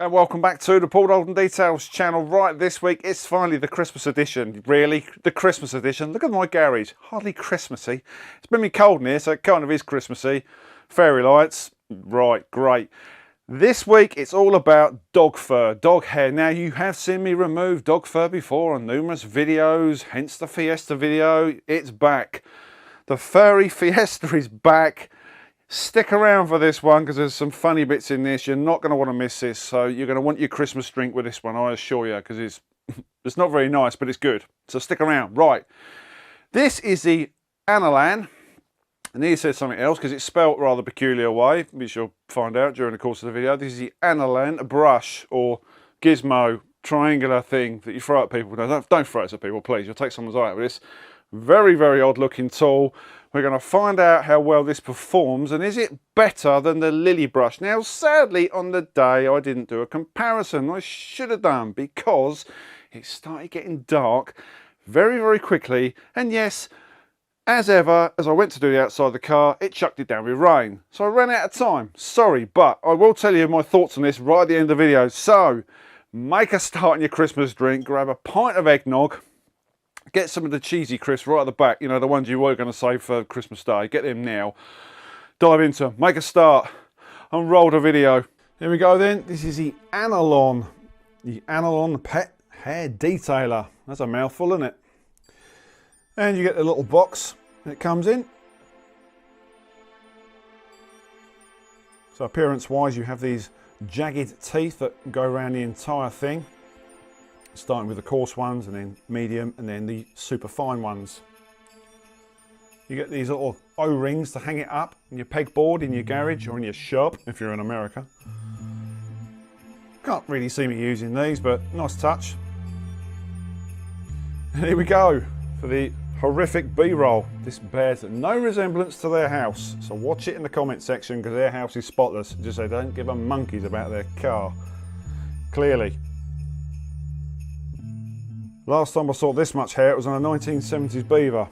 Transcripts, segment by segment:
And welcome back to the Paul Holden Details channel. Right, this week it's finally the Christmas edition. Really, the Christmas edition. Look at my garage, hardly Christmassy. It's been me cold in here, so it kind of is Christmassy. Fairy lights, right, great. This week it's all about dog fur, dog hair. Now, you have seen me remove dog fur before on numerous videos, hence the Fiesta video. It's back. The furry Fiesta is back. Stick around for this one because there's some funny bits in this. You're not going to want to miss this. So you're going to want your Christmas drink with this one, I assure you, because it's not very nice, but it's good. So stick around. Right. This is the Anilan. And here says something else because it's spelt rather peculiar way, which you'll find out during the course of the video. This is the Anilan brush or gizmo triangular thing that you throw at people. No, don't throw it at people, please. You'll take someone's eye out with this. Very, very odd looking tool. We're going to find out how well this performs and is it better than the Lily brush. Now, sadly, on the day I didn't do a comparison. I should have done because it started getting dark very, very quickly. And yes, as ever, as I went to do the outside of the car, it chucked it down with rain. So I ran out of time. Sorry, but I will tell you my thoughts on this right at the end of the video. So make a start on your Christmas drink, grab a pint of eggnog, get some of the cheesy crisps right at the back, you know, the ones you were going to save for Christmas Day. Get them now. Dive into them, make a start, and roll the video. Here we go then. This is the Anilan Pet Hair Detailer. That's a mouthful, isn't it? And you get the little box that it comes in. So appearance-wise, you have these jagged teeth that go around the entire thing, starting with the coarse ones and then medium and then the super fine ones. You get these little O-rings to hang it up in your pegboard in your garage or in your shop if you're in America. Can't really see me using these, but nice touch. And here we go for the horrific B-roll. This bears no resemblance to their house, so watch it in the comment section because their house is spotless. Just say don't give a monkeys about their car. Clearly. Last time I saw this much hair, it was on a 1970s Beaver.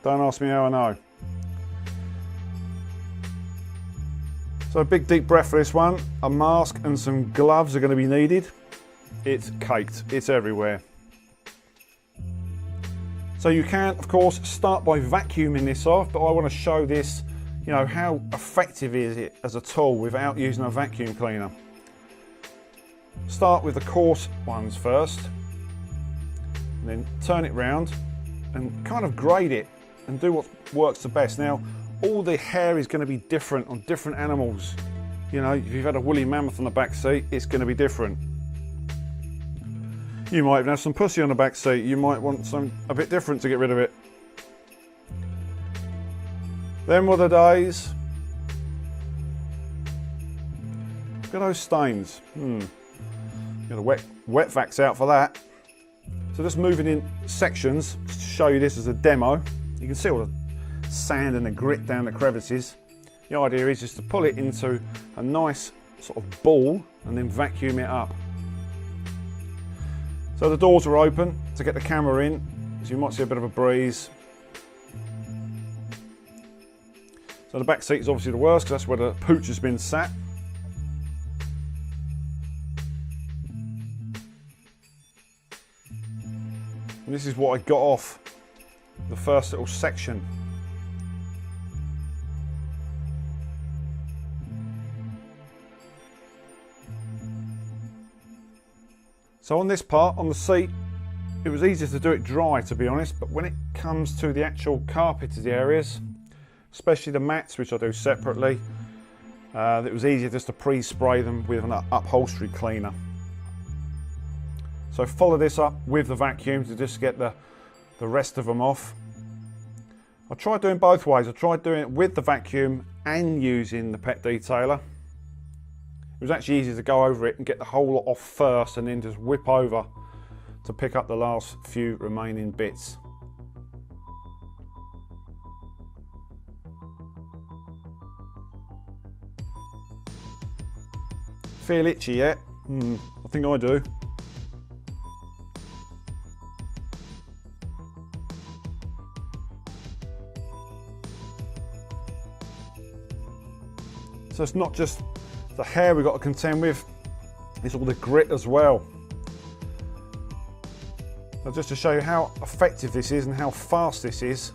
Don't ask me how I know. So a big deep breath for this one. A mask and some gloves are going to be needed. It's caked, it's everywhere. So you can, of course, start by vacuuming this off, but I want to show this, you know, how effective is it as a tool without using a vacuum cleaner. Start with the coarse ones first. And then turn it round and kind of grade it and do what works the best. Now, all the hair is going to be different on different animals. You know, if you've had a woolly mammoth on the back seat, it's going to be different. You might even have some pussy on the back seat. You might want a bit different to get rid of it. Then were the days. Look at those stains. Got a wet vax out for that. So just moving in sections, just to show you this as a demo. You can see all the sand and the grit down the crevices. The idea is just to pull it into a nice sort of ball and then vacuum it up. So the doors are open to get the camera in, so you might see a bit of a breeze. So the back seat is obviously the worst because that's where the pooch has been sat. And this is what I got off the first little section. So on this part, on the seat, it was easier to do it dry, to be honest, but when it comes to the actual carpeted areas, especially the mats, which I do separately, it was easier just to pre-spray them with an upholstery cleaner. So follow this up with the vacuum to just get the rest of them off. I tried doing both ways. I tried doing it with the vacuum and using the pet detailer. It was actually easier to go over it and get the whole lot off first and then just whip over to pick up the last few remaining bits. Feel itchy yet? I think I do. So it's not just the hair we've got to contend with, is all the grit as well. So just to show you how effective this is and how fast this is,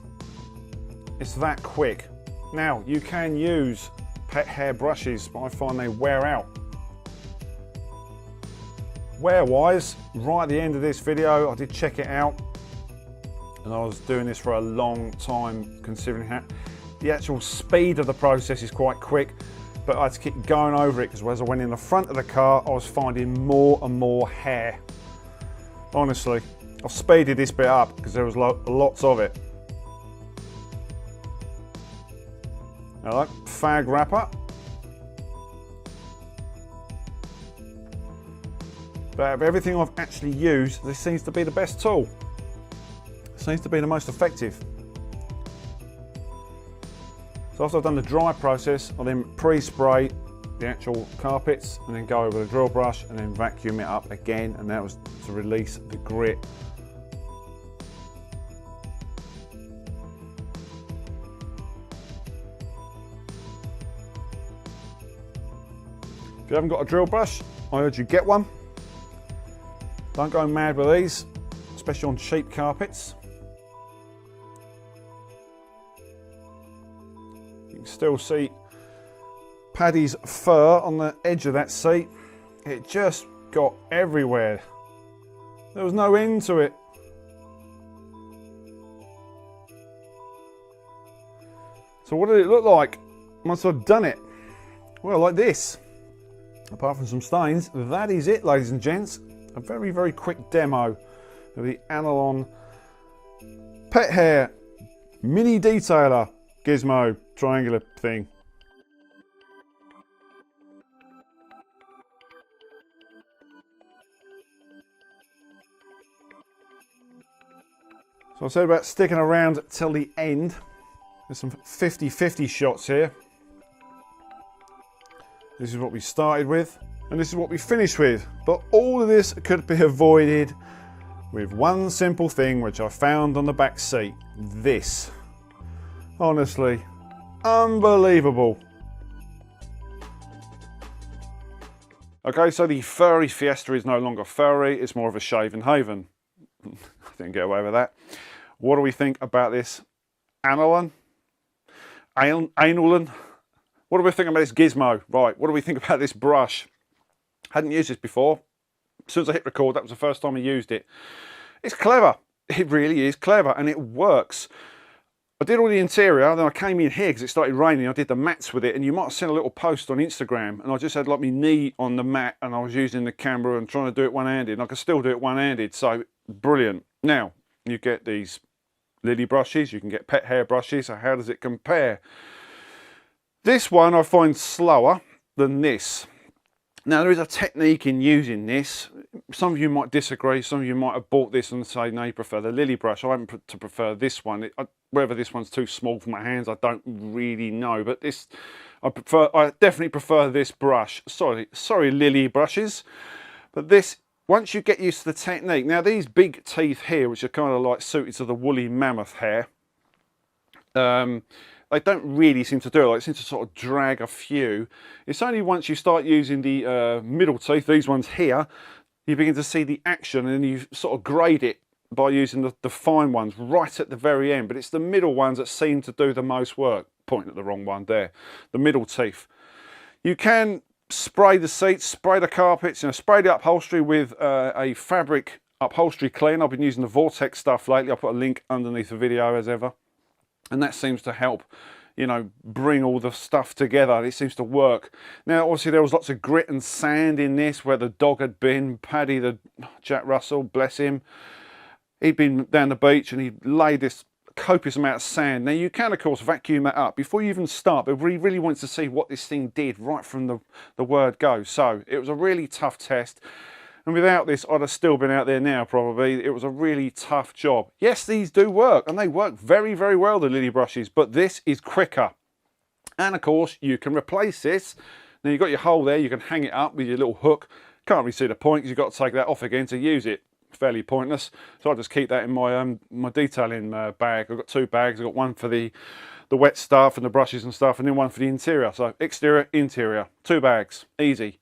it's that quick. Now, you can use pet hair brushes, but I find they wear out. Wear wise, right at the end of this video, I did check it out, and I was doing this for a long time, considering how the actual speed of the process is quite quick, but I had to keep going over it because as I went in the front of the car, I was finding more and more hair. Honestly, I've speeded this bit up because there was lots of it. Hello, fag wrapper. But out of everything I've actually used, this seems to be the best tool. It seems to be the most effective. So after I've done the dry process, I then pre-spray the actual carpets and then go over the drill brush and then vacuum it up again, and that was to release the grit. If you haven't got a drill brush, I urge you get one. Don't go mad with these, especially on cheap carpets. You can still see Paddy's fur on the edge of that seat. It just got everywhere. There was no end to it. So what did it look like once I'd done it? Well, like this. Apart from some stains, that is it, ladies and gents. A very, very quick demo of the Analon pet hair mini detailer gizmo triangular thing. So I said about sticking around till the end. There's some 50-50 shots here. This is what we started with, and this is what we finished with. But all of this could be avoided with one simple thing which I found on the back seat. This. Honestly, unbelievable. Okay, so the furry Fiesta is no longer furry, it's more of a shaven haven. I didn't get away with that. What do we think about this Analon? Analon? What do we think about this gizmo? Right, what do we think about this brush? Hadn't used this before. As soon as I hit record, that was the first time I used it. It's clever. It really is clever, and it works. I did all the interior, then I came in here because it started raining. I did the mats with it, and you might have seen a little post on Instagram, and I just had like my knee on the mat, and I was using the camera and trying to do it one-handed, and I can still do it one-handed, so brilliant. Now, you get these lily brushes, you can get pet hair brushes, so how does it compare? This one I find slower than this. Now there is a technique in using this. Some of you might disagree, some of you might have bought this and say no, you prefer the lily brush. I happen to prefer this one. Whether this one's too small for my hands, I don't really know, but this, I definitely prefer this brush. Sorry lily brushes, but this, once you get used to the technique. Now these big teeth here, which are kind of like suited to the woolly mammoth hair, they don't really seem to do it. Like, it seems to sort of drag a few. It's only once you start using the middle teeth, these ones here, you begin to see the action, and you sort of grade it by using the fine ones right at the very end. But it's the middle ones that seem to do the most work. Pointing at the wrong one there. The middle teeth. You can spray the seats, spray the carpets, spray the upholstery with a fabric upholstery clean. I've been using the Vortex stuff lately. I'll put a link underneath the video as ever. And that seems to help, bring all the stuff together. It seems to work. Now, obviously, there was lots of grit and sand in this where the dog had been. Paddy, the Jack Russell, bless him, he'd been down the beach and he'd laid this copious amount of sand. Now, you can, of course, vacuum that up. Before you even start, but we really wanted to see what this thing did right from the word go. So, it was a really tough test. And without this, I'd have still been out there now, probably. It was a really tough job. Yes, these do work, and they work very, very well, the lily brushes, but this is quicker. And of course, you can replace this. Now, you've got your hole there, you can hang it up with your little hook. Can't really see the point, because you've got to take that off again to use it. Fairly pointless. So I just keep that in my my detailing bag. I've got two bags. I've got one for the wet stuff and the brushes and stuff, and then one for the interior. So exterior, interior, two bags, easy.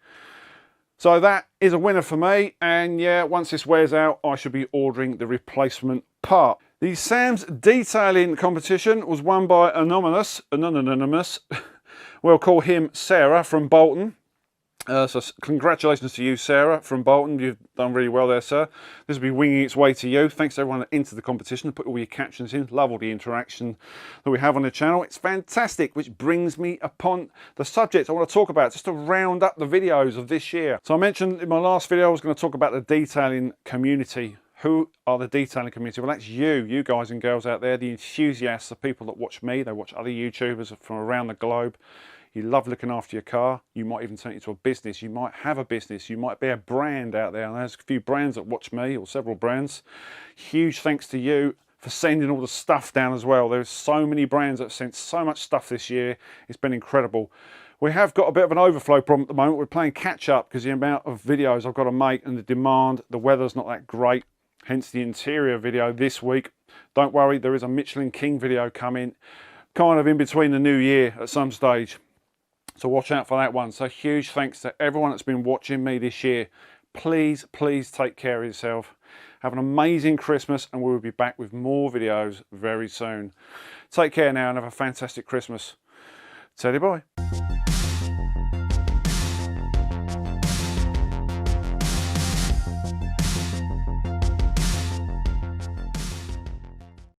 So that is a winner for me, and yeah, once this wears out, I should be ordering the replacement part. The Sam's detailing competition was won by anonymous. We'll call him Sarah from Bolton. So congratulations to you, Sarah from Bolton. You've done really well there, sir. This will be winging its way to you. Thanks to everyone that entered the competition, put all your captions in. Love all the interaction that we have on the channel. It's fantastic, which brings me upon the subject I want to talk about, just to round up the videos of this year. So I mentioned in my last video I was going to talk about the detailing community. Who are the detailing community? Well, that's you guys and girls out there, the enthusiasts, the people that watch me. They watch other YouTubers from around the globe. You love looking after your car. You might even turn it into a business. You might have a business. You might be a brand out there. And there's a few brands that watch me, or several brands. Huge thanks to you for sending all the stuff down as well. There's so many brands that have sent so much stuff this year. It's been incredible. We have got a bit of an overflow problem at the moment. We're playing catch up because the amount of videos I've got to make and the demand, the weather's not that great. Hence the interior video this week. Don't worry, there is a Michelin King video coming kind of in between the new year at some stage. So watch out for that one. So huge thanks to everyone that's been watching me this year. Please, please take care of yourself. Have an amazing Christmas, and we'll be back with more videos very soon. Take care now and have a fantastic Christmas. Teddy bye.